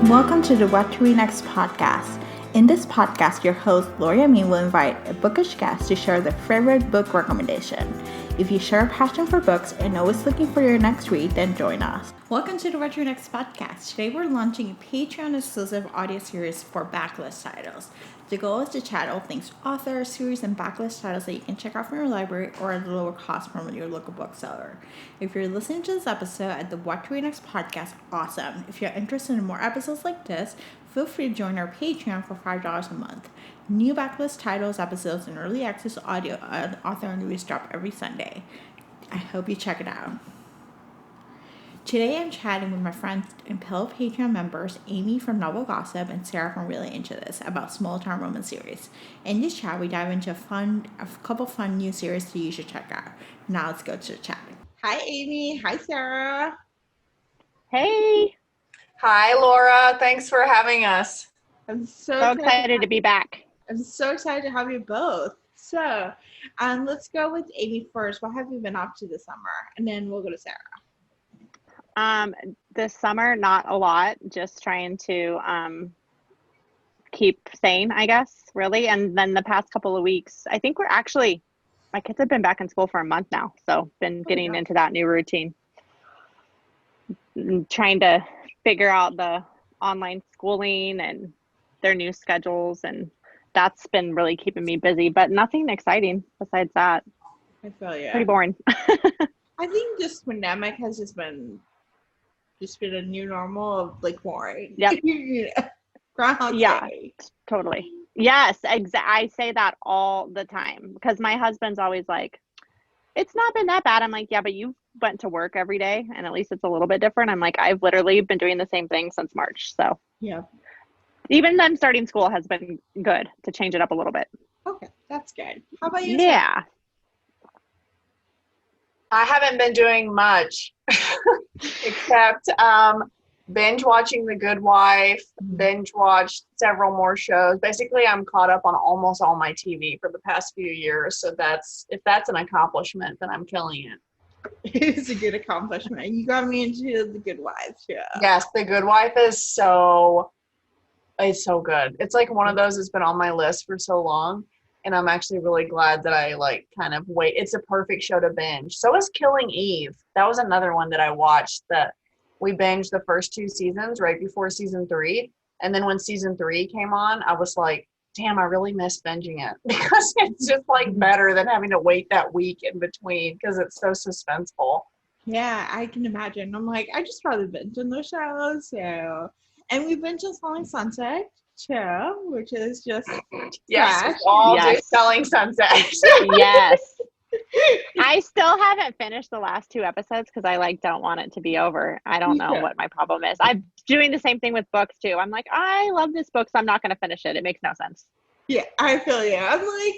Welcome to the What to Read Next podcast. In this podcast, your host, Gloria Me, will invite a bookish guest to share their favorite book recommendation. If you share a passion for books and always looking for your next read, then join us. Welcome to the What to Read Next podcast. Today, we're launching a Patreon-exclusive audio series for backlist titles. The goal is to chat all things author, series, and backlist titles that you can check out from your library or at a lower cost from your local bookseller. If you're listening to this episode at the What to Read Next podcast, awesome. If you're interested in more episodes like this, feel free to join our Patreon for $5 a month. New backlist titles, episodes, and early access audio author interviews drop every Sunday. I hope you check it out. Today I'm chatting with my friends and fellow Patreon members, Amy from Novel Gossip and Sarah from Really Into This, about small town romance series. In this chat, we dive into a couple fun new series that you should check out. Now let's go to the chat. Hi, Amy. Hi, Sarah. Hey. Hi, Laura. Thanks for having us. I'm so excited to be back. I'm so excited to have you both. So, let's go with Amy first. What have you been up to this summer? And then we'll go to Sarah. This summer, not a lot, just trying to keep sane, I guess, really. And then the past couple of weeks, I think my kids have been back in school for a month now, so been getting into that new routine. Trying to figure out the online schooling and their new schedules, and that's been really keeping me busy, but nothing exciting besides that. I feel you. Pretty boring. I think this pandemic has just been a new normal of like boring. Yep. Groundhog Day. Totally. Yes, I say that all the time because my husband's always like, it's not been that bad. I'm like, yeah, but you went to work every day and at least it's a little bit different. I'm like, I've literally been doing the same thing since March. So yeah, even them starting school has been good to change it up a little bit. Okay, that's good. How about you? Yeah. Sarah? I haven't been doing much except binge watching The Good Wife, binge watched several more shows. Basically, I'm caught up on almost all my TV for the past few years. So if that's an accomplishment, then I'm killing it. It's a good accomplishment. You got me into The Good Wife. Yeah. Yes, The Good Wife is so good. It's like one of those that's been on my list for so long. And I'm actually really glad that I wait. It's a perfect show to binge. So is Killing Eve. That was another one that I watched that we binged the first 2 seasons right before season 3. And then when season 3 came on, I was like, damn, I really miss binging it because it's just like better than having to wait that week in between because it's so suspenseful. Yeah, I can imagine. I'm like, I just rather binge on those shows. So, and we've been just Selling Sunset too, which is just yes, all do Selling Sunset. Yes. I still haven't finished the last 2 episodes because I don't want it to be over. I don't know what my problem is. I'm doing the same thing with books too. I'm like, I love this book, so I'm not going to finish it. It makes no sense. Yeah, I feel you. I'm like,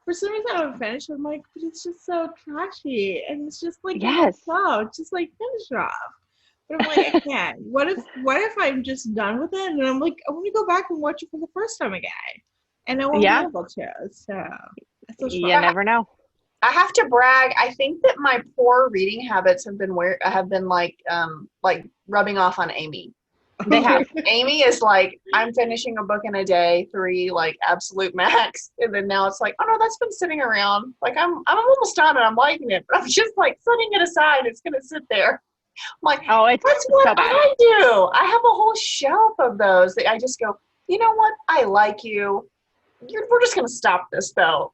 for some reason I haven't finished. I'm like, but it's just so trashy, and it's just like, yes, so just like finish it off. But I'm like, I can't. What if I'm just done with it, and I'm like, I want to go back and watch it for the first time again, and I won't be able to. So that's you never know. I have to brag. I think that my poor reading habits have been rubbing off on Amy. They have. Amy is like, I'm finishing a book in a day, 3 absolute max, and then now it's like, oh no, that's been sitting around. Like I'm almost done and I'm liking it, but I'm just like setting it aside. It's gonna sit there. I'm like, oh, it's that's what so bad. I do. I have a whole shelf of those that I just go, you know what? I like you. We're just gonna stop this though.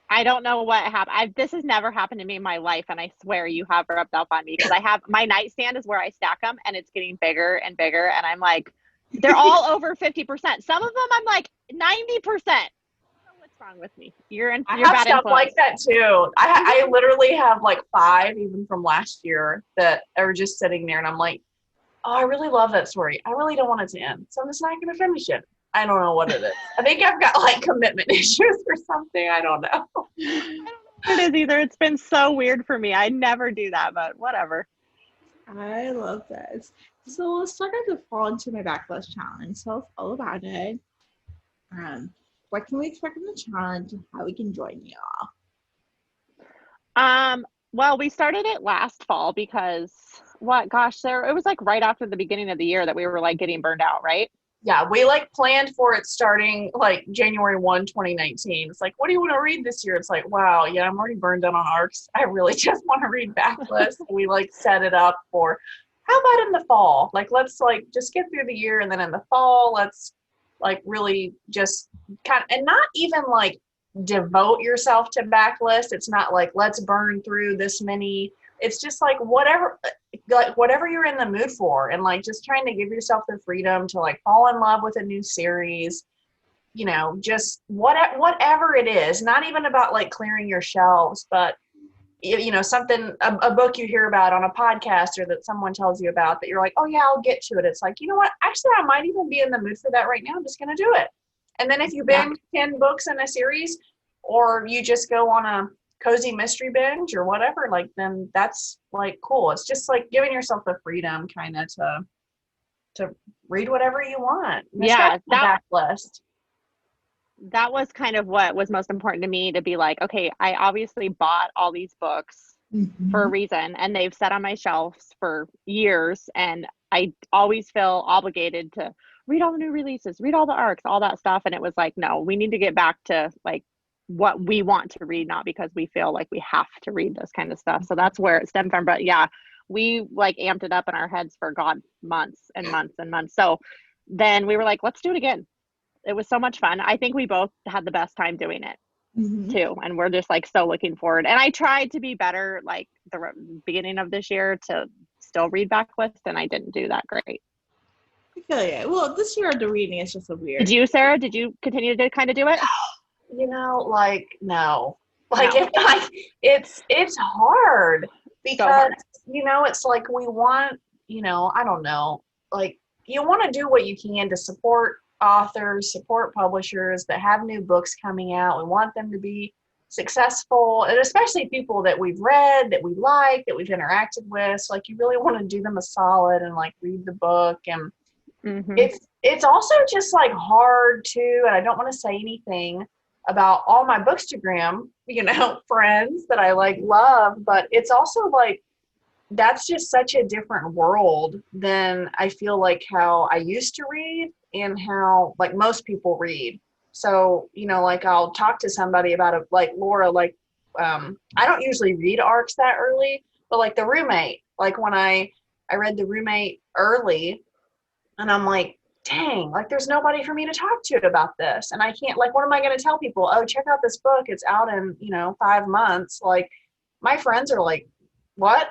I don't know what happened. This has never happened to me in my life, and I swear you have rubbed off on me because I have my nightstand is where I stack them, and it's getting bigger and bigger, and I'm like, they're all over 50%. Some of them I'm like 90%. What's wrong with me? You're bad stuff influence. Like that too. I literally have 5 even from last year that are just sitting there, and I'm like, oh, I really love that story. I really don't want it to end, so I'm just not going to finish it. I don't know what it is. I think I've got commitment issues or something. I don't know. I don't know what it is either. It's been so weird for me. I never do that, but whatever. I love this. So let's talk about the fall into my backlist challenge. Tell us all about it. What can we expect from the challenge and how we can join y'all? Well, we started it last fall because what, gosh, Sarah, it was like right after the beginning of the year that we were like getting burned out, right? Yeah, we like planned for it starting like January 1, 2019. It's like, what do you want to read this year? It's like, wow, yeah, I'm already burned out on arcs. I really just want to read backlist. We like set it up for, how about in the fall? Like, let's like just get through the year, and then in the fall, let's like really just kind of, and not even like devote yourself to backlist. It's not like, let's burn through this many. It's just like whatever you're in the mood for, and like just trying to give yourself the freedom to like fall in love with a new series, just whatever it is. Not even about like clearing your shelves, but something, a book you hear about on a podcast or that someone tells you about that you're like, oh yeah, I'll get to it. It's like, you know what, actually I might even be in the mood for that right now. I'm just gonna do it. And then if you binge 10 books in a series, or you just go on a cozy mystery binge or whatever, like, then that's like cool. It's just like giving yourself the freedom kind of to read whatever you want. Yeah, backlist. That was kind of what was most important to me, to be like, okay, I obviously bought all these books for a reason, and they've sat on my shelves for years, and I always feel obligated to read all the new releases, read all the arcs, all that stuff. And it was like, no, we need to get back to like what we want to read, not because we feel like we have to read this kind of stuff. So that's where it stemmed from. But yeah, we like amped it up in our heads for months and months and months. So then we were like, let's do it again. It was so much fun. I think we both had the best time doing it too. And we're just like so looking forward. And I tried to be better like the beginning of this year to still read backlist, and I didn't do that great. I feel you. Well, this year the reading is just so weird. Did you, Sarah? Did you continue to kind of do it? Like, no. Like, no. It's hard because, it's like we want, I don't know, like you want to do what you can to support authors, support publishers that have new books coming out. We want them to be successful, and especially people that we've read, that we like, that we've interacted with. So like you really want to do them a solid and like read the book. And it's also just like hard too, and I don't want to say anything about all my Bookstagram, friends that I like love, but it's also like that's just such a different world than I feel like how I used to read and how like most people read. So, like I'll talk to somebody about it, like Laura, like I don't usually read arcs that early, but like The Roommate, like when I read The Roommate early, and I'm like, dang, like there's nobody for me to talk to about this. And I can't, like, what am I going to tell people? Oh, check out this book. It's out in, 5 months. Like my friends are like, what?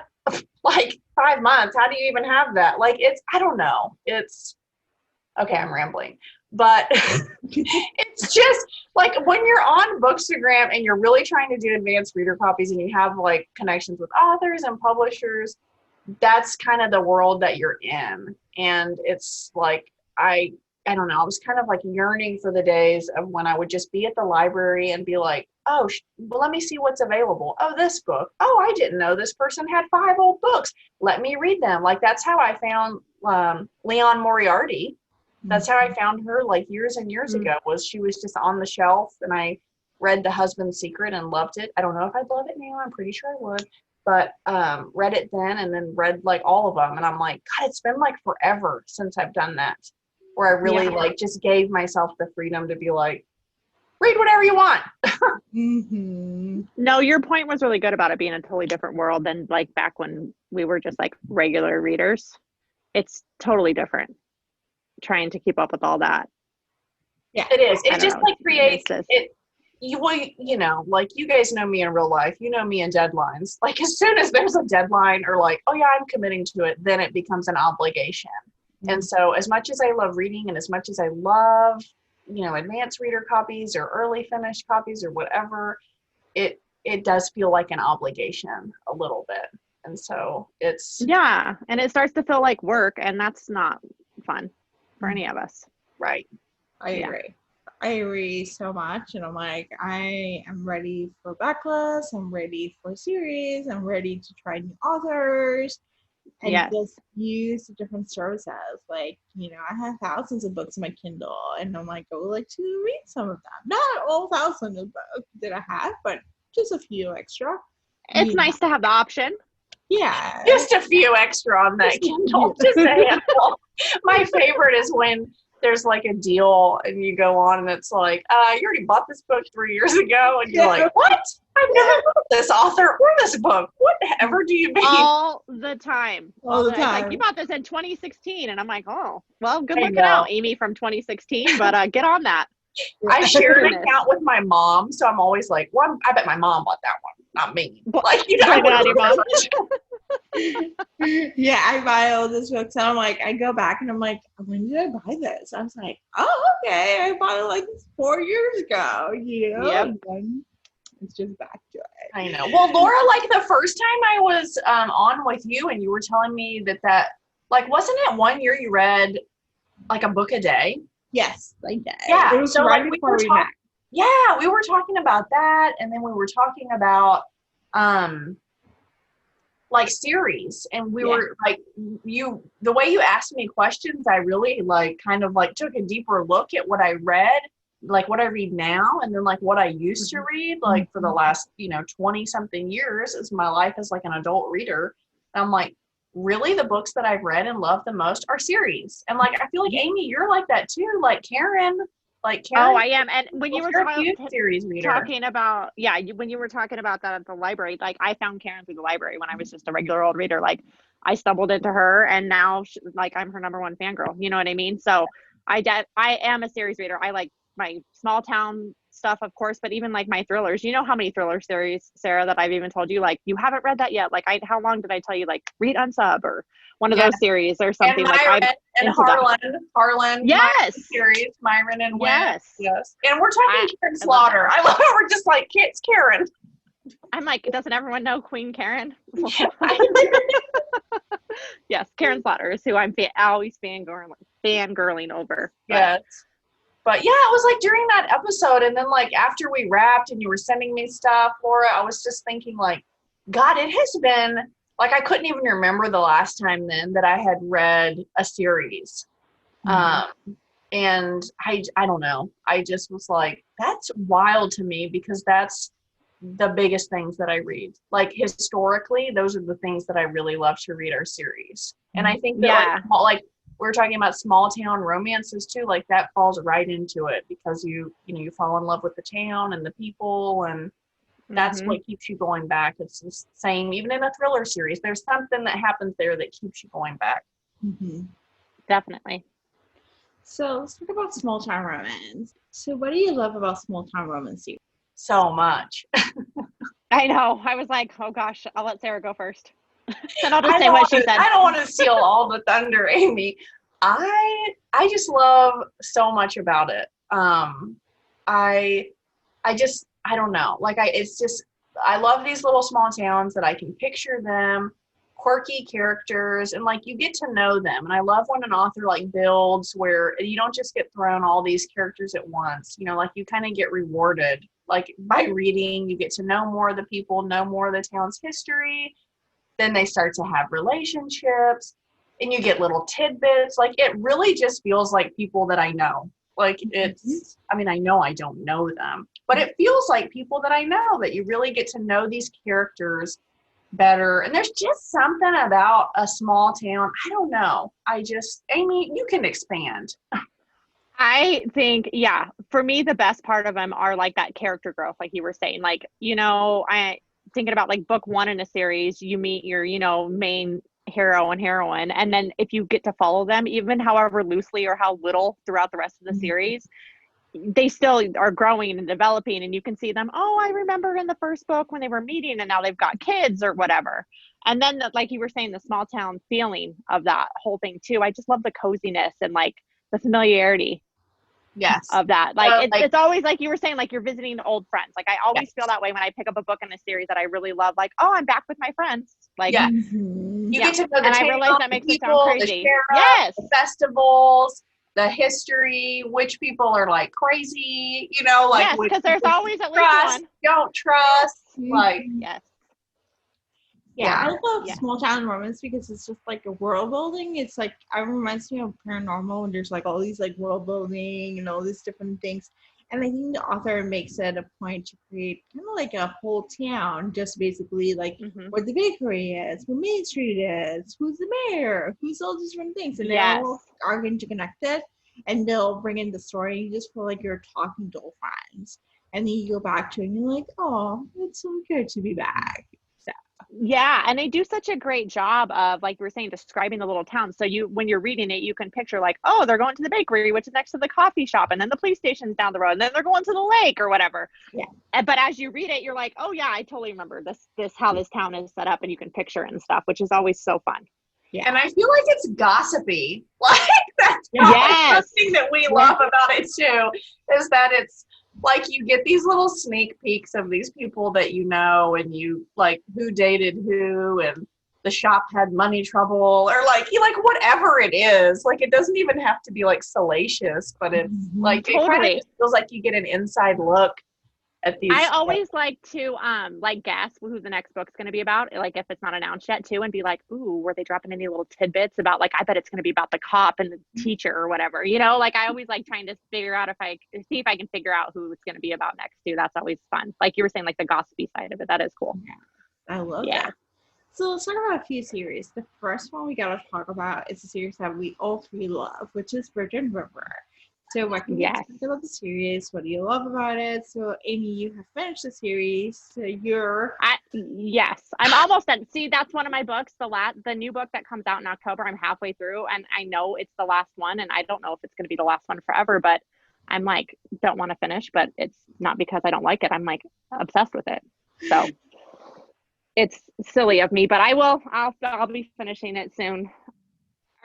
Like 5 months? How do you even have that? Like, I don't know. Okay, I'm rambling. But it's just like when you're on Bookstagram and you're really trying to do advanced reader copies and you have like connections with authors and publishers, that's kind of the world that you're in. And it's like, I don't know, I was kind of like yearning for the days of when I would just be at the library and be like, oh, well, let me see what's available. Oh, this book. Oh, I didn't know this person had 5 old books. Let me read them. Like that's how I found Leon Moriarty. That's how I found her like years and years ago, was she was just on the shelf, and I read The Husband's Secret and loved it. I don't know if I'd love it now. I'm pretty sure I would. But read it then, and then read like all of them. And I'm like, God, it's been like forever since I've done that, where I really like just gave myself the freedom to be like, read whatever you want. No, your point was really good about it being a totally different world than like back when we were just like regular readers. It's totally different trying to keep up with all that. Yeah, it is. It just like creates it. Like you guys know me in real life. You know me in deadlines. Like as soon as there's a deadline or like, oh yeah, I'm committing to it, then it becomes an obligation. And so as much as I love reading and as much as I love, advanced reader copies or early finished copies or whatever, it does feel like an obligation a little bit. And so and it starts to feel like work, and that's not fun for any of us. Right. I agree. I agree so much. And I'm like, I am ready for backlist. I'm ready for series. I'm ready to try new authors and just use different services. Like, I have thousands of books in my Kindle, and I'm like, I would like to read some of them. Not all thousands of books that I have, but just a few extra. It's nice to have the option. Yeah. Just a few extra on that Kindle. Just a handful. My favorite is when there's like a deal and you go on and it's like, you already bought this book 3 years ago. And you're like, what? I've never heard of this author or this book. Whatever do you mean? All the time. All the It's like, time. you bought this in 2016. And I'm like, oh, well, good I looking know. out, Amy, from 2016. But get on that. I share an Goodness. account with my mom, so I'm always like, well, I bet my mom bought that one, not me. Like, you know, Blame it on your mom. Yeah, I buy all these books and I'm like, I go back and I'm like, when did I buy this? I was like, oh, okay, I bought it like 4 years ago, you know? Yep. And then it's just back to it. I know. Well, Laura, like the first time I was on with you and you were telling me that like, wasn't it 1 year you read like a book a day? Yes, like that. Yeah. It was So right like before we met. Yeah, we were talking about that, and then we were talking about like series, and we were like, the way you asked me questions, I really like kind of like took a deeper look at what I read, like what I read now, and then like what I used to read, like for the last 20 something years as my life as like an adult reader. And I'm like, really, the books that I've read and loved the most are series. And like, I feel like Amy, you're like that too. Like Karen. Oh, I am. And when you were series reader. talking about, when you were talking about that at the library, like I found Karen through the library when I was just a regular old reader. Like I stumbled into her, and now like I'm her number one fangirl. You know what I mean? So I am a series reader. I like my small town stuff, of course, but even like my thrillers. You know how many thriller series, Sarah, that I've even told you, like, you haven't read that yet. Like, how long did I tell you, like, read Unsub or one of those series or something? And like Myron, and Harlan, yes, series, Myron and Wynn. yes. And we're talking Karen Slaughter. I love it. We're just like, it's Karen. I'm like, doesn't everyone know Queen Karen? Yes, Karen Slaughter is who I'm always fangirling over. Yes. But yeah, it was like during that episode, and then like after we wrapped and you were sending me stuff, Laura, I was just thinking like, God, it has been like, I couldn't even remember the last time then that I had read a series. And I don't know. I just was like, that's wild to me, because that's the biggest things that I read. Like historically, those are the things that I really love to read are series. And I think that like we're talking about small town romances too, like that falls right into it, because you fall in love with the town and the people, and that's what keeps you going back. It's the same even in a thriller series. There's something that happens there that keeps you going back. Definitely. So let's talk about small town romance. So what do you love about small town romance? So much. I know. I was like, oh gosh, I'll let Sarah go first. And I'll just say what she said. I don't want to steal all the thunder, Amy. I just love so much about it. I don't know. Like I love these little small towns that I can picture them, quirky characters, and like you get to know them. And I love when an author like builds where you don't just get thrown all these characters at once. Like you kind of get rewarded. Like by reading, you get to know more of the people, know more of the town's history. Then they start to have relationships, and you get little tidbits. Like it really just feels like people that I know. Like it's, I mean, I know I don't know them, but it feels like people that I know, that you really get to know these characters better. And there's just something about a small town. I don't know. Amy, you can expand. I think, for me, the best part of them are like that character growth, like you were saying. Like, I thinking about like book one in a series, you meet your, main hero and heroine. And then if you get to follow them, even however loosely or how little throughout the rest of the series, they still are growing and developing. And you can see them, oh, I remember in the first book when they were meeting and now they've got kids or whatever. And then, like you were saying, the small town feeling of that whole thing too. I just love the coziness and like the familiarity. Yes. Of that. Like, it's always like you were saying, like you're visiting old friends. Like I always feel that way when I pick up a book in a series that I really love. Like, oh, I'm back with my friends. Like, you get to know the I realize that makes it sound crazy. The festivals, the history, which people are like crazy, like because there's always at least one. Don't trust. Like I love small town romance because it's just like a world building. It's like, it reminds me of Paranormal, and there's like all these like world building and all these different things. And I think the author makes it a point to create kind of like a whole town, just basically like where the bakery is, where Main Street is, who's the mayor, who's all these different things. And they all are interconnected, and they'll bring in the story. You just feel like you're talking to old friends. And then you go back to it and you're like, oh, it's so good to be back. So. Yeah, and they do such a great job of, like you were saying, describing the little town. So when you're reading it, you can picture like, oh, they're going to the bakery, which is next to the coffee shop, and then the police station's down the road, and then they're going to the lake or whatever. Yeah. But as you read it, you're like, oh yeah, I totally remember this how this town is set up, and you can picture it and stuff, which is always so fun. Yeah. And I feel like it's gossipy. Like that's something that we love about it too, is that it's like you get these little sneak peeks of these people that you know, and you like who dated who, and the shop had money trouble, or like you like whatever it is. Like it doesn't even have to be like salacious, but it's like it kind of just feels like you get an inside look at these. I always like to like guess who the next book's going to be about, like if it's not announced yet too, and be like, ooh, were they dropping any little tidbits about like, I bet it's going to be about the cop and the teacher or whatever, you know, like I always like trying to figure out if I can figure out who it's going to be about next too. That's always fun. Like you were saying, like the gossipy side of it. That is cool. Yeah, I love that. So let's talk about a few series. The first one we got to talk about is a series that we all three love, which is Virgin River. So what can you talk about the series? What do you love about it? So Amy, you have finished the series. So I'm almost done. See, that's one of my books. The new book that comes out in October, I'm halfway through, and I know it's the last one, and I don't know if it's going to be the last one forever, but I'm like, don't want to finish, but it's not because I don't like it. I'm like obsessed with it. So it's silly of me, but I'll be finishing it soon.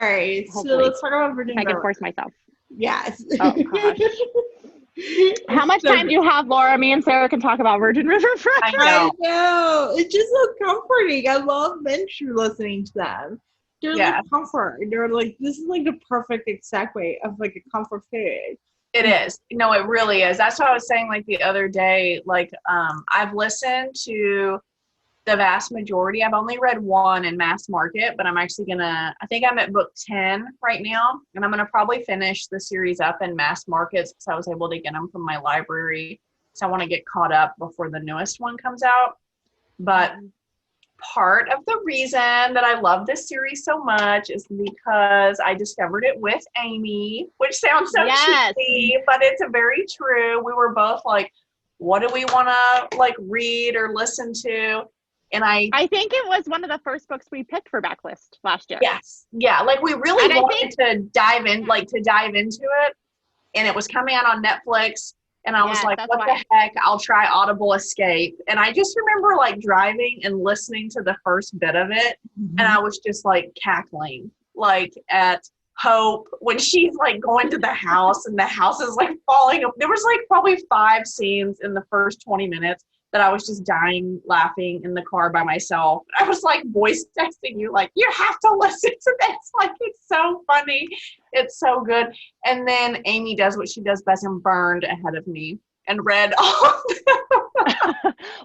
All right. Hopefully. So let's talk about Virgin River. I can force myself. Yes. Oh gosh. How much time do you have, Laura? Me and Sarah can talk about Virgin River forever. I know. It's just so comforting. I love Venture listening to them. They're like comfort. They're like, this is like the perfect segue of like a comfort food. It is. No, it really is. That's what I was saying like the other day. Like, I've listened to the vast majority. I've only read one in mass market, but I'm actually I think I'm at book 10 right now, and I'm going to probably finish the series up in mass markets because I was able to get them from my library. So I want to get caught up before the newest one comes out. But part of the reason that I love this series so much is because I discovered it with Amy, which sounds so cheesy, but it's very true. We were both like, what do we want to like read or listen to? And I think it was one of the first books we picked for Backlist last year. Yes. Yeah. Like we really wanted to dive into it. And it was coming out on Netflix. And I was like, what the heck? I'll try Audible Escape. And I just remember like driving and listening to the first bit of it. And I was just like cackling, like at Hope when she's like going to the house and the house is like falling up. There was like probably 5 scenes in the first 20 minutes that I was just dying laughing in the car by myself. I was like voice texting you like, you have to listen to this. Like, it's so funny. It's so good. And then Amy does what she does best and burned ahead of me and read all of them.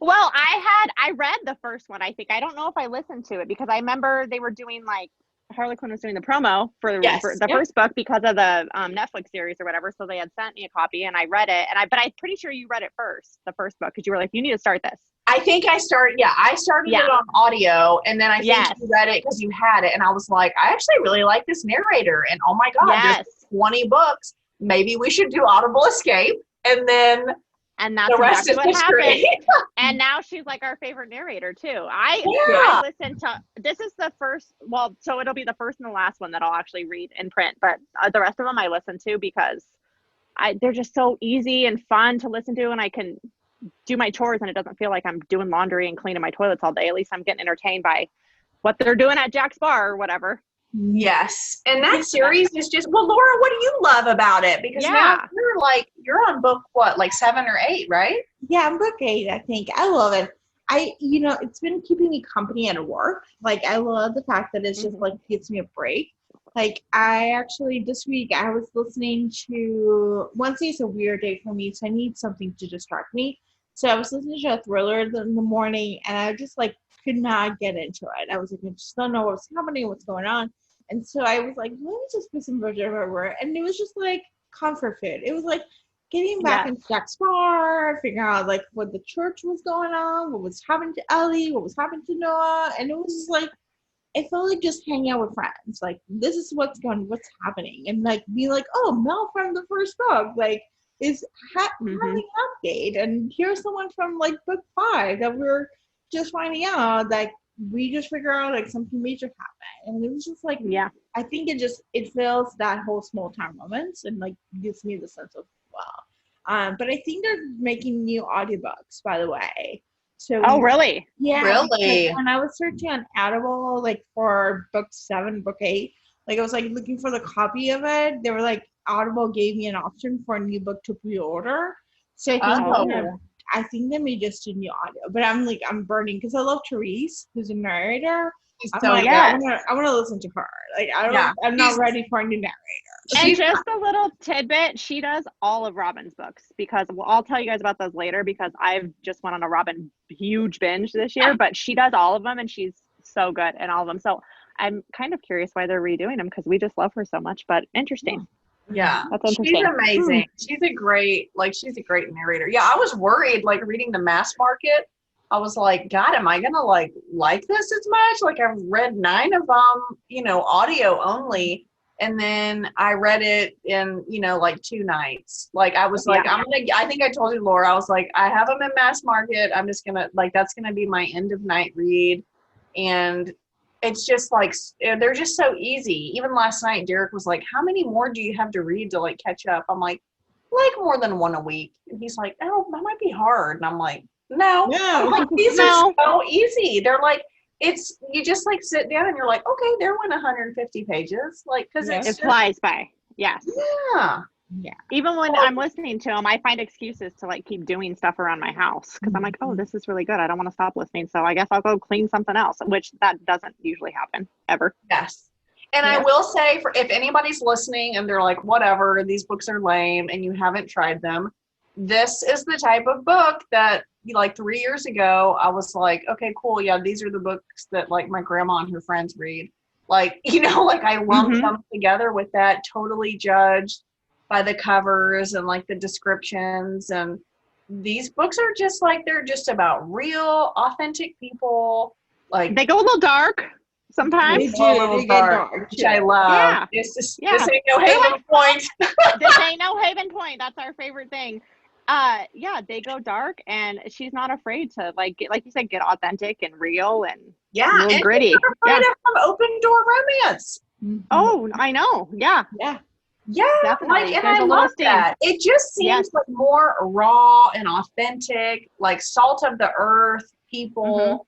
Well, I read the first one, I think. I don't know if I listened to it because I remember they were doing like, Harley Quinn was doing the promo for the first book because of the Netflix series or whatever. So they had sent me a copy and I read it. But I'm pretty sure you read it first, the first book, because you were like, you need to start this. I think I started it on audio, and then I think you read it because you had it. And I was like, I actually really like this narrator. And oh my God, there's 20 books. Maybe we should do Audible Escape. And that's the rest exactly is what history. happened. And now she's like our favorite narrator too. I listened to, this is the first, so it'll be the first and the last one that I'll actually read in print, but the rest of them I listen to because they're just so easy and fun to listen to, and I can do my chores and it doesn't feel like I'm doing laundry and cleaning my toilets all day. At least I'm getting entertained by what they're doing at Jack's Bar or whatever. Yes. And that series is just, Laura, what do you love about it? Because now you're on book, like 7 or 8, right? Yeah, I'm book 8, I think. I love it. It's been keeping me company at work. Like, I love the fact that it's just like gives me a break. Like, I actually, this week, I was listening to, Wednesday is a weird day for me, so I need something to distract me. So I was listening to a thriller in the morning, and I just like could not get into it. I was like, I just don't know what's happening, what's going on. And so I was like, let me just put some Virgin River. And it was just like comfort food. It was like getting back into Jack's bar, figuring out like what the church was going on, what was happening to Ellie, what was happening to Noah, and it was just like it felt like just hanging out with friends. Like this is what's what's happening, and like being like, oh, Mel from the first book, like is having an update, and here's someone from like book 5 that we're just finding out that we just figure out like something major happened, and it was just like I think it fills that whole small town moments and like gives me the sense of wow. But I think they're making new audiobooks, by the way. So really? Yeah. Really? Like, when I was searching on Audible, like for book 7, book 8, like I was like looking for the copy of it. They were like Audible gave me an option for a new book to pre-order. So I think they may just do new audio. But I'm burning because I love Therese, who's a narrator. I want to listen to her. Like I'm not ready for a new narrator. And just a little tidbit, she does all of Robin's books because I'll tell you guys about those later because I've just went on a Robin huge binge this year, but she does all of them and she's so good in all of them. So I'm kind of curious why they're redoing them because we just love her so much, but interesting. Yeah, that's interesting. She's amazing. She's a great narrator. Yeah, I was worried like reading The Mass Market. I was like, God, am I gonna like this as much? Like I've read 9 of them, audio only. And then I read it in, like 2 nights. Like I was like, I think I told you, Laura, I was like, I have them in Mass Market. I'm just gonna that's gonna be my end of night read. And it's just like, they're just so easy. Even last night, Derek was like, how many more do you have to read to like catch up? I'm like more than 1 a week. And he's like, oh, that might be hard. And I'm like, no. Like, these are so easy. They're like, you just like sit down and you're like, okay, there went 150 pages. Like, because it flies by. Yes. Yeah. Even when I'm listening to them, I find excuses to like keep doing stuff around my house because I'm like, oh, this is really good. I don't want to stop listening. So I guess I'll go clean something else, which that doesn't usually happen ever. Yes. And I will say if anybody's listening and they're like, whatever, these books are lame and you haven't tried them, this is the type of book that like 3 years ago, I was like, okay, cool. Yeah, these are the books that like my grandma and her friends read. Like, like I lumped them together with that, totally judged by the covers and like the descriptions. And these books are just like, they're just about real, authentic people. Like they go a little dark sometimes. They get dark, which I love. Yeah. This ain't no Haven Point. This ain't no Haven Point. That's our favorite thing. They go dark, and she's not afraid to like you said, get authentic and real and and gritty. She's not afraid of some open door romance. Oh, I know. Yeah, definitely. And I love that. It just seems like more raw and authentic, like salt of the earth people.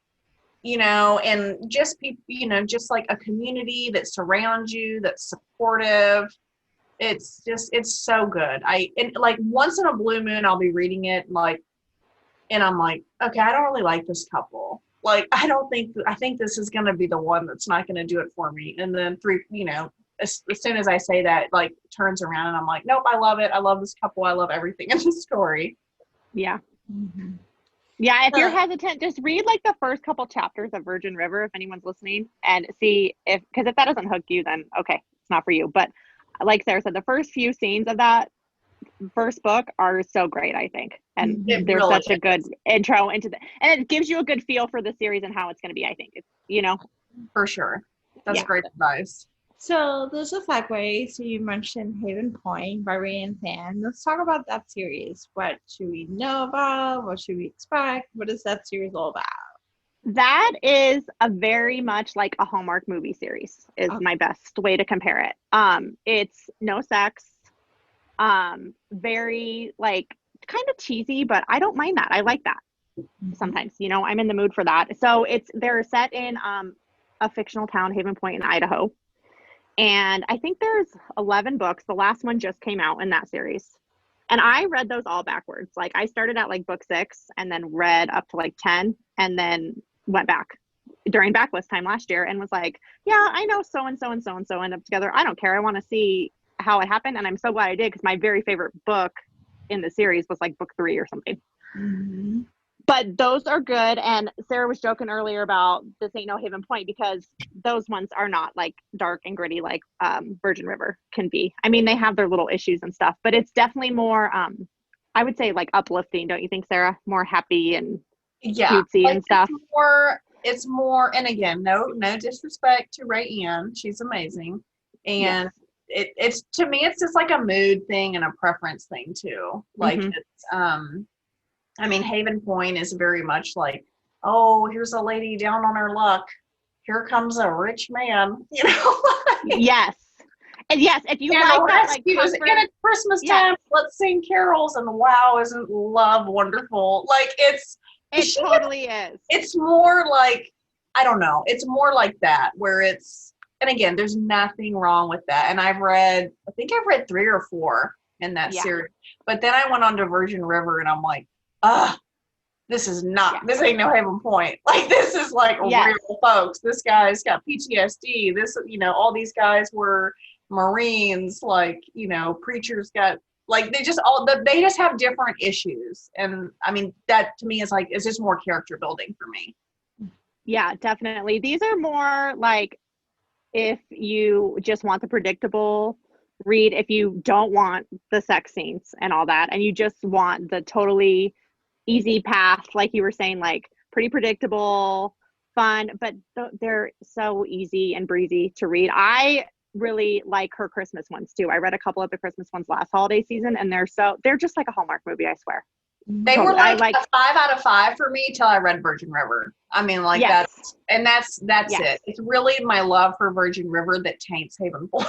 And just people, just like a community that surrounds you, that's supportive. It's so good. And like once in a blue moon, I'll be reading it and I'm like, okay, I don't really like this couple. Like, I think this is going to be the one that's not going to do it for me. And then as soon as I say that, like turns around and I'm like, nope, I love it. I love this couple. I love everything in the story. Yeah. Yeah. If you're hesitant, just read like the first couple chapters of Virgin River, if anyone's listening, and see because if that doesn't hook you, then okay, it's not for you. But like Sarah said, the first few scenes of that first book are so great, I think. And they're such a good intro into and it gives you a good feel for the series and how it's going to be, I think. It's, For sure. That's great advice. So there's a segue. So you mentioned Haven Point by Ray and Fan. Let's talk about that series. What should we know about? What should we expect? What is that series all about? That is a very much like a Hallmark movie series is my best way to compare it. It's no sex, very like kind of cheesy, but I don't mind that. I like that sometimes, I'm in the mood for that. So they're set in a fictional town, Haven Point in Idaho. And I think there's 11 books. The last one just came out in that series. And I read those all backwards. Like I started at like book 6 and then read up to like 10 and then went back during backlist time last year and was like, yeah, I know so-and-so and so-and-so end up together. I don't care. I want to see how it happened. And I'm so glad I did because my very favorite book in the series was like book 3 or something. But those are good. And Sarah was joking earlier about This Ain't No Haven Point, because those ones are not like dark and gritty like Virgin River can be. I mean, they have their little issues and stuff, but it's definitely more, I would say, like uplifting, don't you think, Sarah? More happy and cutesy like and stuff. It's more, and again, no disrespect to Ray Ann. She's amazing. And it's to me, it's just like a mood thing and a preference thing too. Like it's I mean, Haven Point is very much like, oh, here's a lady down on her luck. Here comes a rich man, you know? Yes. And yes, if you and like the that, like rescues comfort, in a Christmas time, let's sing carols, and wow, isn't love wonderful? Like it totally is. It's more like, I don't know, it's more like that, where it's, and again, there's nothing wrong with that. And I think I've read 3 or 4 in that series. But then I went on to Virgin River, and I'm like, this is not, this ain't no Haven Point. Like, this is like real folks. This guy's got PTSD. This, you know, all these guys were Marines, like, you know, preachers got, like, they just have different issues. And I mean, that to me is like, it's just more character building for me. Yeah, definitely. These are more like, if you just want the predictable read, if you don't want the sex scenes and all that, and you just want the totally easy path, like you were saying, like pretty predictable, fun, but they're so easy and breezy to read. I really like her Christmas ones too. I read a couple of the Christmas ones last holiday season, and they're just like a Hallmark movie, I swear. They were like a 5 out of 5 for me till I read Virgin River. I mean, like that's it. It's really my love for Virgin River that taints Haven Point.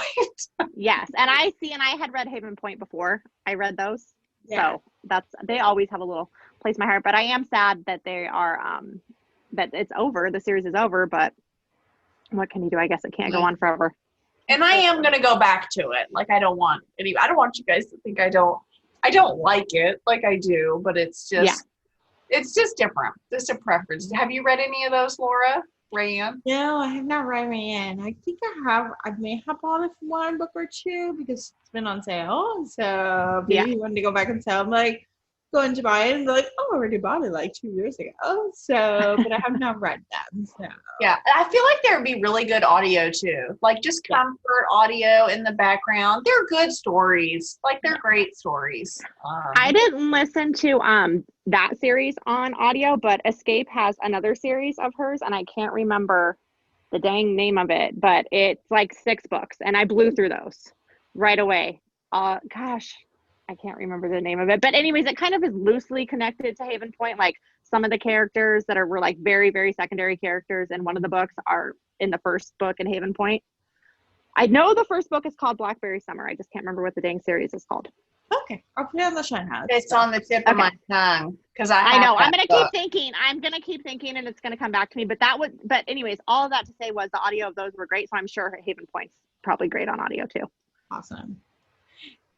Yes, and I had read Haven Point before I read those, so they always have a little place in my heart. But I am sad that they are that it's over. The series is over, but what can you do? I guess it can't go on forever. And I am gonna go back to it. Like, I don't want you guys to think I don't like it, like I do, but it's just different. Just a preference. Have you read any of those, Laura? Rayanne? No, I have not read Rayanne. I think I may have bought one book or two because it's been on sale. So maybe wanted to go back and sell. I'm like going to buy it and be like, oh, I already bought it like 2 years ago. So, but I have not read them. So yeah, I feel like there would be really good audio too. Like just comfort audio in the background. They're good stories. Like they're great stories. I didn't listen to that series on audio, but Escape has another series of hers, and I can't remember the dang name of it, but it's like 6 books, and I blew through those right away. Gosh, I can't remember the name of it, but anyways, it kind of is loosely connected to Haven Point. Like some of the characters that were like very, very secondary characters in one of the books are in the first book in Haven Point. I know the first book is called Blackberry Summer. I just can't remember what the dang series is called. Okay, I'll put it on the show notes. It's on the tip of my tongue because I know. I'm gonna keep thinking. And it's gonna come back to me. But anyways, all of that to say was the audio of those were great. So I'm sure Haven Point's probably great on audio too. Awesome.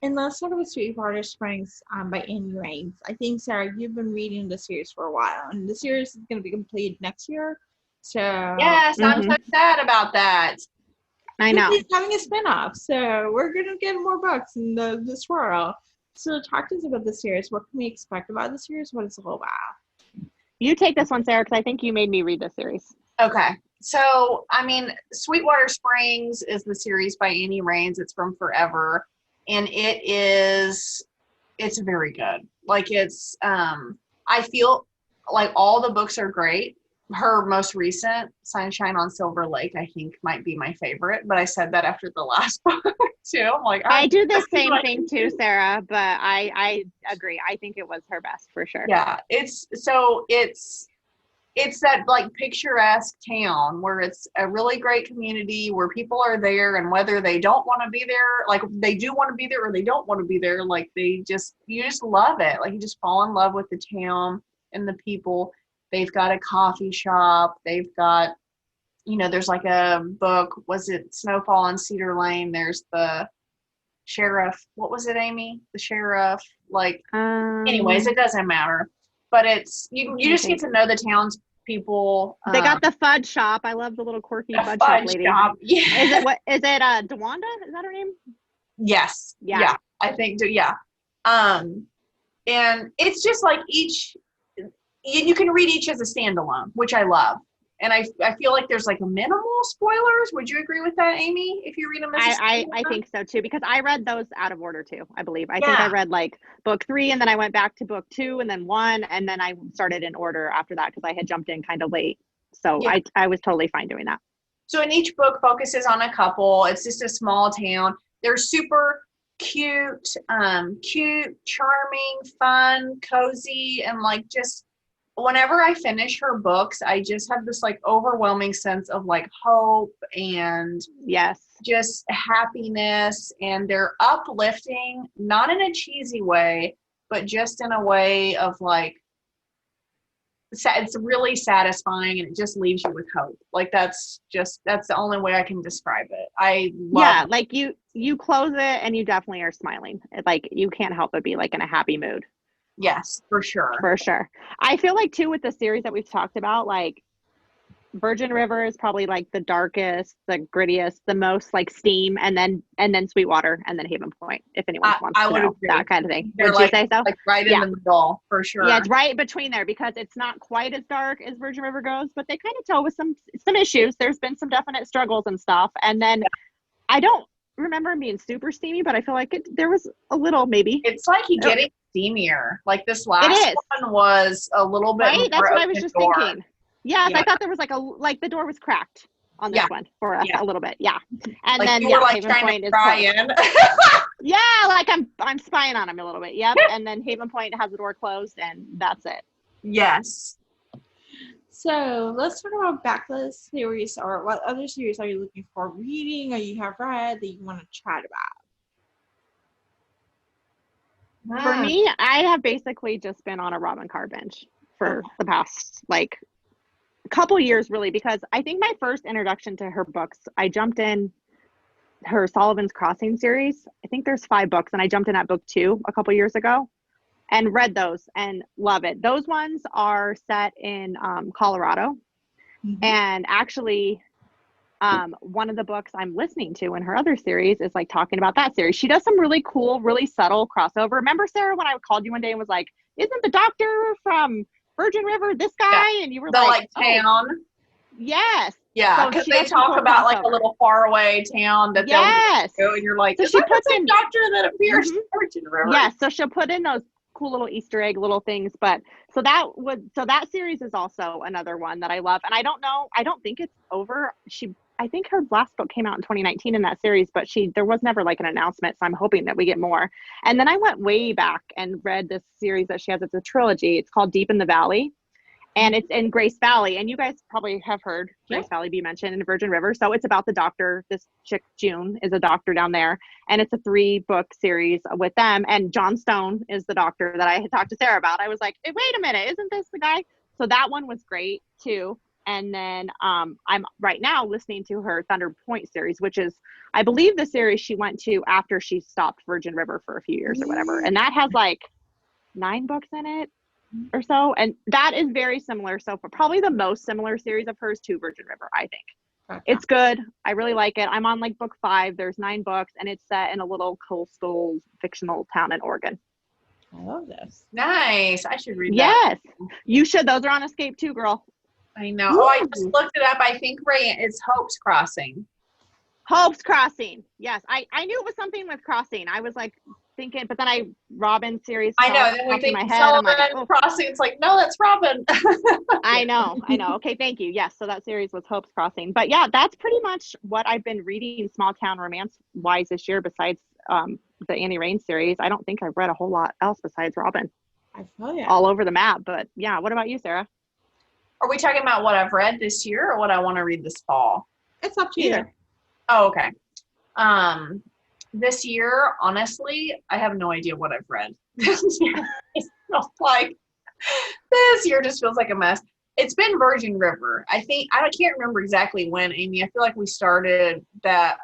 And let's talk about Sweetwater Springs by Annie Raines. I think, Sarah, you've been reading the series for a while, and the series is going to be completed next year. So yes, I'm so sad about that. I know. He's having a spinoff, so we're going to get more books in the swirl. So talk to us about the series. What can we expect about the series? What it's all about? You take this one, Sarah, because I think you made me read this series. Okay. So, I mean, Sweetwater Springs is the series by Annie Raines. It's from Forever. And it's very good. Like I feel like all the books are great. Her most recent, Sunshine on Silver Lake, I think might be my favorite, but I said that after the last book too. I'm like, I do the same thing too, Sarah, but I agree. I think it was her best for sure. Yeah. It's that like picturesque town where it's a really great community where people are there, and whether they don't want to be there, like they do want to be there or they don't want to be there, like you just love it. Like you just fall in love with the town and the people. They've got a coffee shop. They've got, there's like a book. Was it Snowfall on Cedar Lane? There's the sheriff. What was it, Amy? The sheriff. Like, anyways, it doesn't matter. But it's you just get to know the townspeople. They got the fudge shop. I love the little quirky fudge shop lady. Yeah. Is it DeWanda? Is that her name? Yes. Yeah. I think so. Yeah. And it's just like you can read each as a standalone, which I love. And I feel like there's like minimal spoilers. Would you agree with that, Amy? If you read them as I think so too, because I read those out of order too, I believe. I think I read like book 3 and then I went back to book 2 and then 1 and then I started in order after that because I had jumped in kind of late. So I was totally fine doing that. So in each book focuses on a couple. It's just a small town. They're super cute, charming, fun, cozy, and like just whenever I finish her books, I just have this like overwhelming sense of like hope and just happiness, and they're uplifting, not in a cheesy way, but just in a way of like, it's really satisfying and it just leaves you with hope. Like that's the only way I can describe it. I love it. Like you close it and you definitely are smiling. Like you can't help but be like in a happy mood. Yes, for sure. For sure. I feel like too with the series that we've talked about, like Virgin River is probably like the darkest, the grittiest, the most like steam, and then Sweetwater, and then Haven Point. If anyone wants to know that kind of thing, would you say so? Like right in the middle, for sure. Yeah, it's right between there because it's not quite as dark as Virgin River goes, but they kind of tell with some issues. There's been some definite struggles and stuff, and then I don't remember him being super steamy, but I feel like there was a little maybe. It's like getting steamier. Like this last one was a little bit right. That's what I was just thinking. Yes, yeah. I thought there was like the door was cracked on this one for us a little bit. Yeah, and like then you were like Haven trying Point to pry in. Yeah, like I'm spying on him a little bit. Yep, and then Haven Point has the door closed, and that's it. Yes. So let's talk about backlist series, or what other series are you looking for reading or you have read that you want to chat about? For me, I have basically just been on a Robin Carr binge for the past like couple years, really, because I think my first introduction to her books, I jumped in her Sullivan's Crossing series. I think there's 5 books, and I jumped in at book 2 a couple years ago and read those and love it. Those ones are set in Colorado. Mm-hmm. And actually, one of the books I'm listening to in her other series is like talking about that series. She does some really cool, really subtle crossover. Remember, Sarah, when I called you one day and was like, isn't the doctor from Virgin River this guy? Yeah. And you were the like town. Yes. Yeah, because they talk about like a little faraway town that they'll go, and you're like, so she puts in doctor that appears in Virgin River. Yes, so she'll put in those cool little Easter egg little things. But so that series is also another one that I love. And I don't think it's over. I think her last book came out in 2019 in that series, but there was never like an announcement. So I'm hoping that we get more. And then I went way back and read this series that she has. It's a trilogy. It's called Deep in the Valley. And it's in Grace Valley. And you guys probably have heard Grace Valley be mentioned in Virgin River. So it's about the doctor. This chick, June, is a doctor down there. And it's a 3-book series with them. And John Stone is the doctor that I had talked to Sarah about. I was like, hey, wait a minute, isn't this the guy? So that one was great too. And then I'm right now listening to her Thunder Point series, which is, I believe, the series she went to after she stopped Virgin River for a few years or whatever. And that has like 9 books in it or so. And that is very similar. So for probably the most similar series of hers to Virgin River, I think. Okay. It's good. I really like it. I'm on like book 5. There's 9 books and it's set in a little coastal fictional town in Oregon. I love this. Nice. I should read that. Yes, you should. Those are on Escape too, girl. I know. Ooh. Oh, I just looked it up. I think it's Hope's Crossing. Hope's Crossing. Yes. I knew it was something with crossing. I was like thinking, but then Robin series. I know. Then we think Sullivan Crossing. It's like, no, that's Robin. I know. Okay, thank you. Yes. So that series was Hope's Crossing. But yeah, that's pretty much what I've been reading small town romance wise this year besides the Annie Rain series. I don't think I've read a whole lot else besides Robin. I feel you. All over the map. But yeah, what about you, Sarah? Are we talking about what I've read this year or what I want to read this fall? It's up to you. Oh, okay. This year, honestly, I have no idea what I've read. This year just feels like a mess. It's been Virgin River. I can't remember exactly when, Amy. I feel like we started that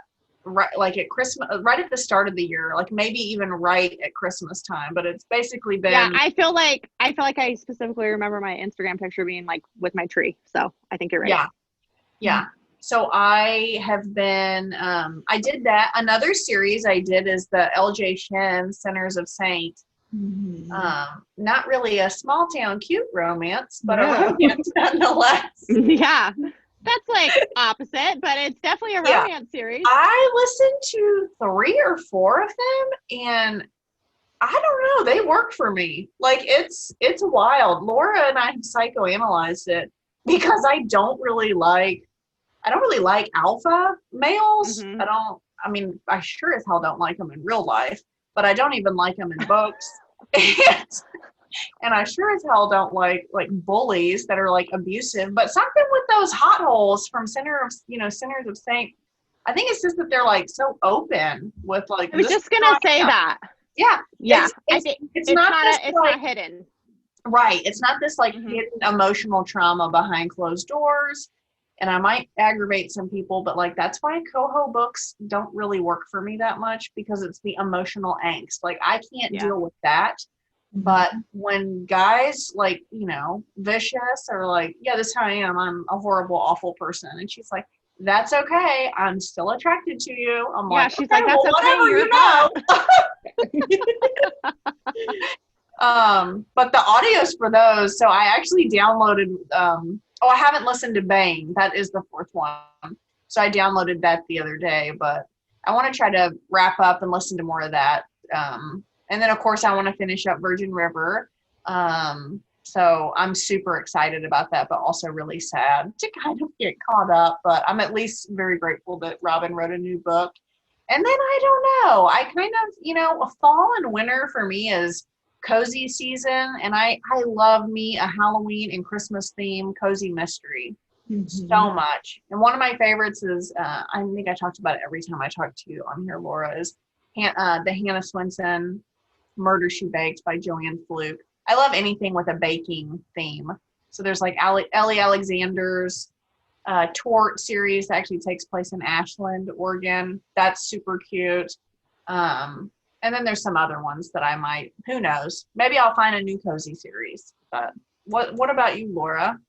right, like at Christmas, right at the start of the year, like maybe even right at Christmas time. But it's basically been. Yeah, I feel like I specifically remember my Instagram picture being like with my tree. So I think you're right. Yeah, yeah. So I have been. I did that. Another series I did is the L.J. Shin Sinners of Saint. Not really a small town cute romance, but a romance nonetheless. Yeah. That's like opposite, but it's definitely a romance series. I listened to 3 or 4 of them, and I don't know, they work for me. Like, it's wild. Laura and I have psychoanalyzed it because I don't really like alpha males. I sure as hell don't like them in real life, but I don't even like them in books. And I sure as hell don't like bullies that are like abusive. But something with those hot holes from Sinners of Saint, I think it's just that they're like so open with like. I was just gonna say that. Yeah. It's not hidden. Right. It's not this like hidden emotional trauma behind closed doors. And I might aggravate some people, but like that's why coho books don't really work for me that much, because it's the emotional angst. Like I can't deal with that. But when guys like, vicious or like, this is how I am, I'm a horrible, awful person. And she's like, that's okay. I'm still attracted to you. I'm like, she's like, that's okay. But the audios for those, so I actually downloaded, I haven't listened to Bane. That is the 4th one. So I downloaded that the other day, but I want to try to wrap up and listen to more of that. And then, of course, I want to finish up Virgin River. So I'm super excited about that, but also really sad to kind of get caught up. But I'm at least very grateful that Robin wrote a new book. And then I don't know. I kind of, fall and winter for me is cozy season. And I love me a Halloween and Christmas theme cozy mystery so much. And one of my favorites is, I think I talked about it every time I talk to you on here, Laura, is the Hannah Swenson Murder, She Baked by Joanne Fluke. I love anything with a baking theme. So there's like Ellie Alexander's Tort series that actually takes place in Ashland, Oregon. That's super cute. And then there's some other ones that I might, who knows, maybe I'll find a new cozy series. But what about you, Laura?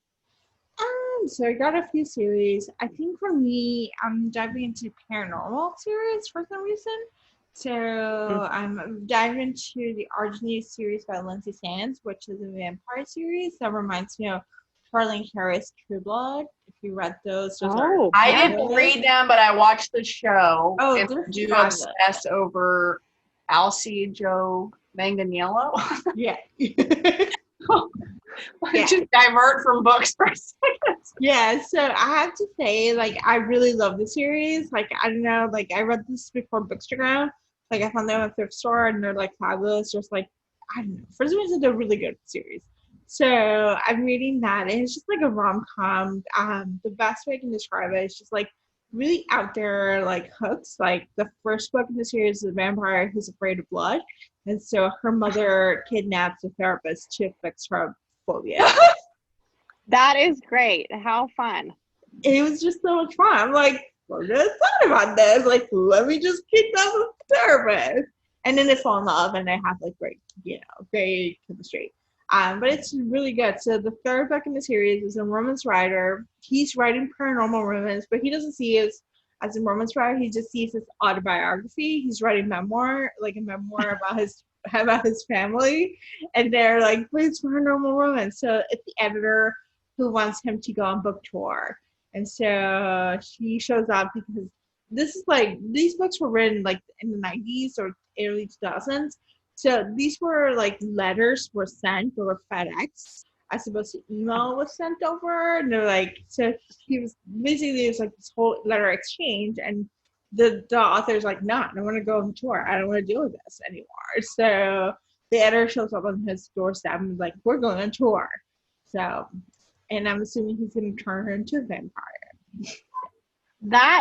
So I got a few series. I think for me, I'm diving into paranormal series for some reason. So I'm diving into the Argene series by Lindsay Sands, which is a vampire series that reminds me of Charlene Harris' True Blood. If you read those I didn't read them, but I watched the show. Oh, and do obsess over Alcide Manganiello. Yeah. Just divert from books for a second. Yeah, so I have to say, like, I really love the series. Like, I don't know, like, I read this before Bookstagram. Like, I found them at a thrift store, and they're, like, fabulous. Just, like, I don't know. For some reason, they're a really good series. So I'm reading that, and it's just, like, a rom-com. The best way I can describe it is just, like, really out there, like, hooks. Like, the first book in the series is a vampire who's afraid of blood. And so her mother kidnaps a therapist to fix her phobia. That is great. How fun. It was just so much fun. I'm like, we're gonna thought about this. Like, let me just kidnap a therapist. And then they fall in love and they have like great chemistry. But it's really good. So the third book in the series is a romance writer. He's writing paranormal romance, but he doesn't see it as a romance writer. He just sees his autobiography. He's writing a memoir about his family, and they're like, but it's paranormal romance. So it's the editor who wants him to go on book tour, and so she shows up because this is like, these books were written like in the 90s or early 2000s. So these were like letters were sent or FedEx as opposed to email was sent over. And they're like, so he was basically, it was like this whole letter exchange, and the author's like, no, I don't want to go on tour. I don't want to deal with this anymore. So the editor shows up on his doorstep and is like, we're going on tour. So, and I'm assuming he's going to turn her into a vampire.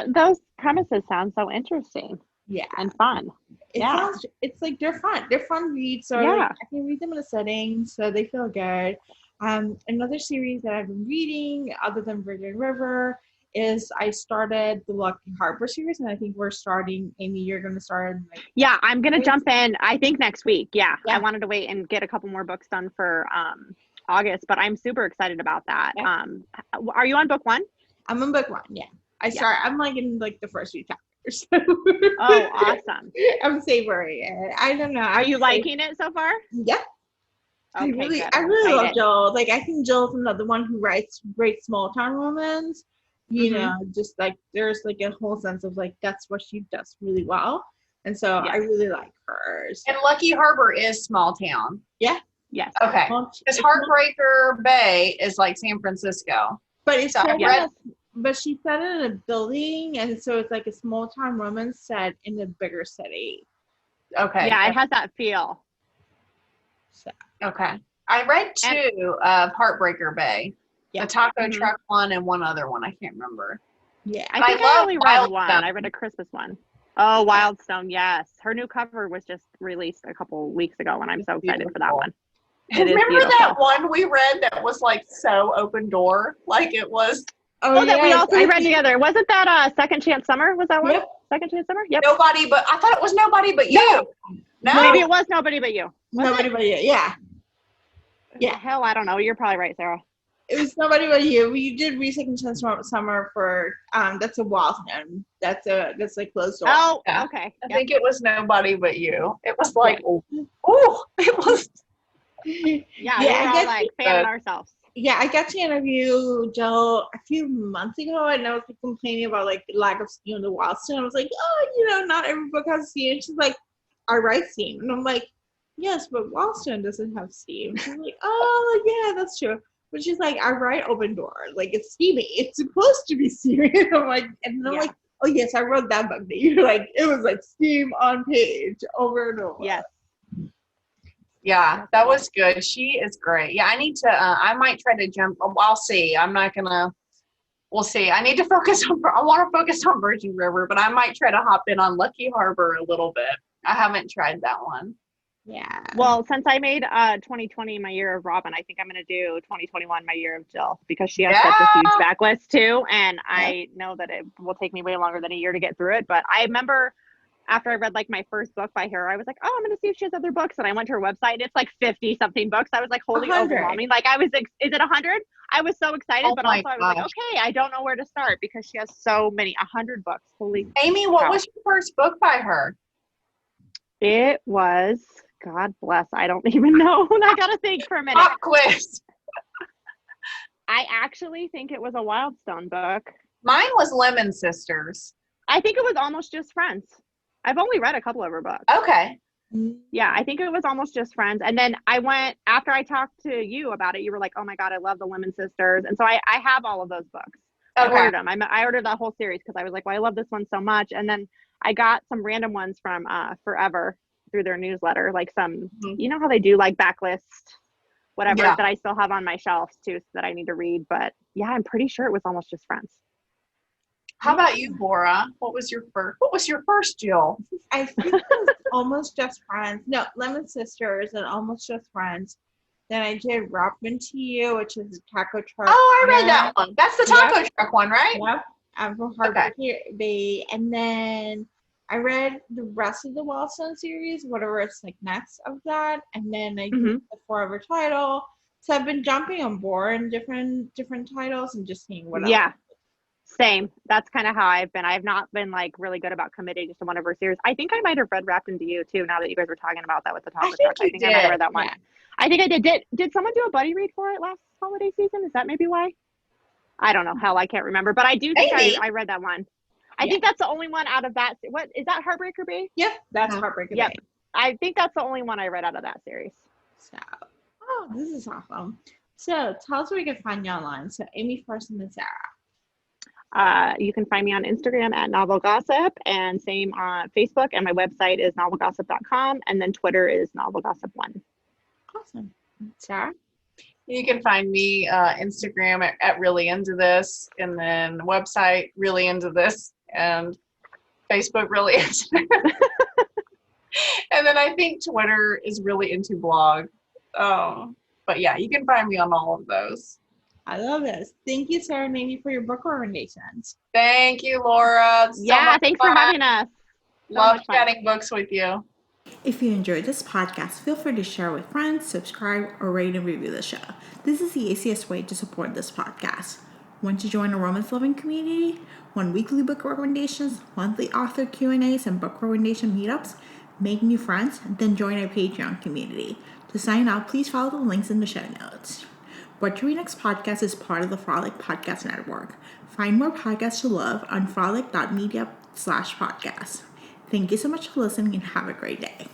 Those premises sound so interesting. Yeah. And fun. It's like, they're fun. They're fun reads. So like, I can read them in a setting, so they feel good. Another series that I've been reading, other than Virgin River, is I started the Lucky Harbor series, and I think we're starting, Amy, you're going to start. I'm going to jump in, I think next week. Yeah. I wanted to wait and get a couple more books done for August, but I'm super excited about that. Yeah. Are you on book 1? I'm on book 1, yeah. I'm like in like the first few chapters. So Oh, awesome. I'm savoring it. I don't know. Are you liking it so far? Yeah. Okay, good. I I'm really love excited. Jill. Like, I think Jill's another one who writes great small town romance. You know, just like there's like a whole sense of like that's what she does really well, and so I really like hers. And Lucky Harbor is small town. Yeah. Yes. Okay. Because Heartbreaker Bay is like San Francisco. But it's So but she said it in a building, and so it's like a small town romance set in a bigger city. Okay. Yeah, it has that feel. So. Okay. I read 2 of Heartbreaker Bay. Yeah. The taco truck one and one other one. I can't remember. Yeah. I think I only read one. I read a Christmas one. Oh, Wildstone, yes. Her new cover was just released a couple weeks ago, and I'm so excited for that one. Remember that one we read that was like so open door? Like it was. Oh, that we all 3 read together. Wasn't that Second Chance Summer? Was that one? Yep. Second Chance Summer? Yep. Nobody but, I thought it was Nobody But You. No. Maybe it was Nobody But You. Nobody But You. Yeah. Yeah. Hell, I don't know. You're probably right, Sarah. It was Nobody But You. We did read Second Chance Summer for that's a Wildstone. That's like closed door. Oh, yeah. Okay. I think it was Nobody But You. It was like, oh, it was. Yeah, we were all like fanning ourselves. Yeah, I got to interview Jill a few months ago, and I was like, complaining about like the lack of steam in the Wildstone. I was like, not every book has steam. And she's like, I write steam, and I'm like, yes, but Wildstone doesn't have steam. She's like, oh yeah, that's true. But she's like, I write open door, like it's steamy. It's supposed to be steamy. And I'm like, oh yes, I wrote that book. Like it was like steam on page over and over. Yes. Yeah, that was good. She is great. Yeah, I need to, I might try to jump. I'll see. We'll see. I need to I want to focus on Virgin River, but I might try to hop in on Lucky Harbor a little bit. I haven't tried that one. Yeah. Well, since I made 2020 my year of Robin, I think I'm going to do 2021 my year of Jill because she has such a huge backlist too. And I know that it will take me way longer than a year to get through it. But I remember after I read like my first book by her, I was like, oh, I'm going to see if she has other books. And I went to her website and it's like 50 something books. I was like, holy overwhelming. Like is it 100? I was so excited, but also I was like, okay, I don't know where to start because she has so many, 100 books. Holy Amy, what was your first book by her? It was, God bless, I don't even know. I got to think for a minute. Pop quiz. I actually think it was a Wildstone book. Mine was Lemon Sisters. I think it was Almost Just Friends. I've only read a couple of her books. Okay. Yeah, I think it was Almost Just Friends. And then I went, after I talked to you about it, you were like, oh my God, I love the Lemon Sisters. And so I have all of those books. Okay. I ordered them. I ordered that whole series because I was like, well, I love this one so much. And then I got some random ones from Forever through their newsletter, like some, you know how they do like backlist, whatever, that I still have on my shelves too, so that I need to read. But yeah, I'm pretty sure it was Almost Just Friends. How about you, Bora? What was your first Jill? I think it was Almost Just Friends. No, Lemon Sisters and Almost Just Friends. Then I did Robin to You, which is a taco truck. Oh, I read that one. That's the taco truck one, right? Yep. I'm from Heartbreaker Bay. And then I read the rest of the Wildstone series, whatever it's like next of that. And then I did the Forever title. So I've been jumping on board in different titles and just seeing what else. Yeah. Same. That's kind of how I've been. I've not been like really good about committing to one of her series. I think I might have read Wrapped Into You too. Now that you guys were talking about that with the taco truck, I think I might have read that one. Yeah. I think I did. Did someone do a buddy read for it last holiday season? Is that maybe why? I don't know. Hell, I can't remember. But I do think I read that one. I think that's the only one out of that. What is that? Heartbreaker Bay? Yep, that's Heartbreaker Bay. I think that's the only one I read out of that series. So, this is awesome. So tell us where we can find you online. So Amy first and then Sarah. You can find me on Instagram at Novel Gossip and same on Facebook, and my website is novelgossip.com, and then Twitter is novelgossip1. Awesome. Sarah? You can find me Instagram at Really Into This, and then website Really Into This, and Facebook Really Into This. And then I think Twitter is Really Into Blog. But yeah, you can find me on all of those. I love this. Thank you, Sarah and Amy, for your book recommendations. Thanks, Laura. Thanks for having us. Love chatting books with you. If you enjoyed this podcast, feel free to share with friends, subscribe, or rate and review the show. This is the easiest way to support this podcast. Want to join a romance-loving community? Want weekly book recommendations, monthly author Q&As, and book recommendation meetups? Make new friends? Then join our Patreon community. To sign up, please follow the links in the show notes. What to Read Next podcast is part of the Frolic Podcast Network. Find more podcasts to love on frolic.media/podcast. Thank you so much for listening and have a great day.